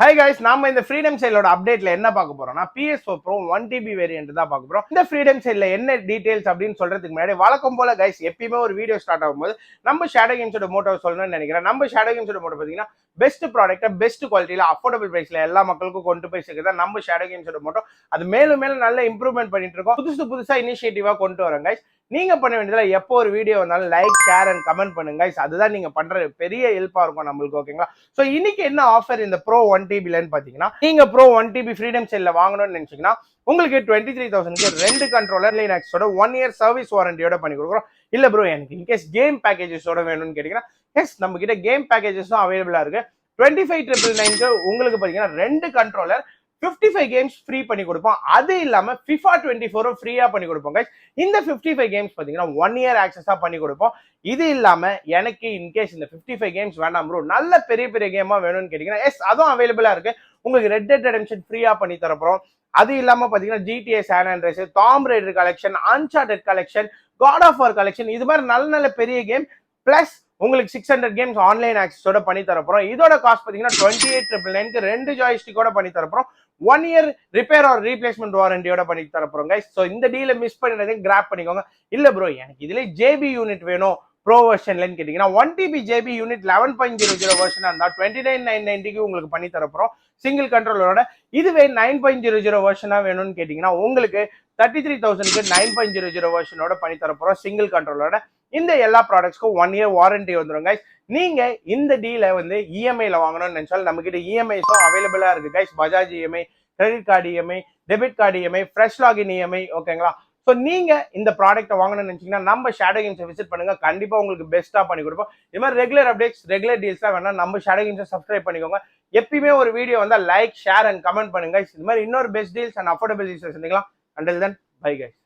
Hi guys, நாம இந்த freedom சேலோட அப்டேட்ல என்ன பார்க்க போறோம்னா PS4 Pro 1TB வேரியன்ட் தான் பார்க்க போறோம். இந்த ஃப்ரீடம் சேல்ல என்ன டீடைல்ஸ் அப்படின்னு சொல்றதுக்கு முன்னாடி வழக்கம் போல கைஸ் எப்பயுமே ஒரு வீடியோ ஸ்டார்ட் ஆகும்போது நம்ம ஷேடோ கேம்ஸோட மோட்டோ சொல்லணும்னு நினைக்கிறேன். நம்ம ஷேடோ கேம்ஸோட மோட்டோ பாத்தீங்கன்னா பெஸ்ட் ப்ராடக்ட்டை பெஸ்ட் குவாலிட்டியில அஃபோர்டபுள் பிரைஸ்ல எல்லா மக்களுக்கும் கொண்டு போய் சேர்க்குறதா நம்ம ஷேடோ கேம்ஸோட மோட்டோ. அது மேலும் மேலும் நல்ல இம்ப்ரூவ்மெண்ட் பண்ணிட்டு இருக்கோம். புதுசா இனிஷியேட்டிவா கொண்டு வரோம் கைஸ். நீங்க பண்ண வேண்டியதுல எப்போ ஒரு வீடியோ வந்தாலும் லைக் ஷேர் அண்ட் கமெண்ட் பண்ணுங்க. அதுதான் நீங்க பண்ற பெரிய ஹெல்ப்பா இருக்கும் நம்மளுக்கு. ஓகேங்களா? சோ இன்னைக்கு என்ன ஆஃபர் இந்த ப்ரோ 1TBலன்னு பாத்தீங்கன்னா, நீங்க ப்ரோ 1TB ஃப்ரீடம் சேல்ல வாங்கணும்னு நினைச்சீங்கன்னா உங்களுக்கு 23,000க்கு ரெண்டு கண்ட்ரோலர் லினக்ஸோட 1 இயர் சர்வீஸ் வாரண்டியோட பண்ணி கொடுக்குறோம். இல்ல ப்ரோ எனக்கு இன்கேஸ் கேம் பேக்கேஜஸோட வேணும்னு கேட்டீங்கன்னா எஸ் நம்ம கிட்ட கேம் பேக்கேஜஸும் அவைலபிளா இருக்கு. 25,999க்கு உங்களுக்கு பாத்தீங்கன்னா ரெண்டு கண்ட்ரோலர் 55 கேம்ஸ் ஃப்ரீ பண்ணி கொடுப்போம். அது இல்லாம FIFA 24 ஃப்ரீயா பண்ணி கொடுப்போம் guys. இந்த 55 கேம்ஸ் பாத்தீங்கன்னா 1 இயர் ஆக்சஸா பண்ணி கொடுப்போம். இது இல்லாம எனக்கு இன்கேஸ் இந்த 55 கேம்ஸ் வேண்டாம் ப்ரோ நல்ல பெரிய பெரிய கேமா வேணும்னு கேட்டீங்கன்னா எஸ் அதுவும் அவைலபிளா இருக்கு. உங்களுக்கு ரெட் டெட் ரெடெம்ஷன் ஃப்ரீயா பண்ணி தரப்போம். அது இல்லாம பாத்தீங்கன்னா GTA San Andreas, Tomb Raider collection, Uncharted collection, God of War collection, இது மாதிரி நல்ல நல்ல பெரிய கேம் பிளஸ் உங்களுக்கு 600 கேம்ஸ் ஆன்லைன் ஆக்சஸோட பண்ணி தரப்போம். இதோட காஸ்ட் பாத்தீங்கன்னா 28,999க்கு ரெண்டு ஜாய்ஸ்டிக்கோட பண்ணி தரப்போம். 1 இயர் ரிப்பேர் ஆர் ரீப்ளேஸ்மெண்ட் வாரண்டியோட பண்ணி தரப்போம் கைஸ். ஸோ இந்த டீலை மிஸ் பண்ணிடுறதை கிராப் பண்ணிக்கோங்க. இல்ல ப்ரோ எனக்கு இதுல ஜேபி யூனிட் வேணும் ப்ரோ வெர்ஷன்லன்னு கேட்டீங்கன்னா 1TB JB யூனிட் 11.00 வெர்ஷனா இருந்தா 29,990க்கு உங்களுக்கு பண்ணி தரப்போம் சிங்கிள் கண்ட்ரோலரோட. இதுவே 9.00 வெர்ஷனா வேணும்னு கேட்டீங்கன்னா உங்களுக்கு 33,000க்கு 9.00 வெர்ஷனோட பண்ணி தரப்போம் சிங்கிள் கண்ட்ரோலரோட. இந்த எல்லா ப்ராடக்ட்ஸ்க்கும் 1 இயர் வாரண்டி வந்துடும் கைஸ். நீங்க இந்த டீலை வந்து இஎம்ஐல வாங்கணும்னு நினைச்சாலும் நம்ம கிட்ட இஎம்ஐஸும் அவைலபிளா இருக்கு guys. Bajaj EMI, credit card EMI, debit card EMI, fresh login EMI. ஓகேங்களா? ஸோ நீங்க இந்த ப்ராடக்ட்டை வாங்கணும்னு நினைச்சீங்கன்னா நம்ம ஷேடோ கேம்ஸை விசிட் பண்ணுங்க. கண்டிப்பா உங்களுக்கு பெஸ்ட்டா பண்ணி கொடுப்போம். இது மாதிரி ரெகுலர் அப்டேட்ஸ் ரெகுலர் டீல்ஸ்லாம் வேணா நம்ம ஷேடோ கேம்ஸை சப்ஸ்கிரைப் பண்ணிக்கோங்க. எப்பயுமே ஒரு வீடியோ வந்தா லைக் ஷேர் அண்ட் கமெண்ட் பண்ணுங்க. இது மாதிரி இன்னொரு best deals and affordable deals சந்திக்கலாம். Until then bye guys.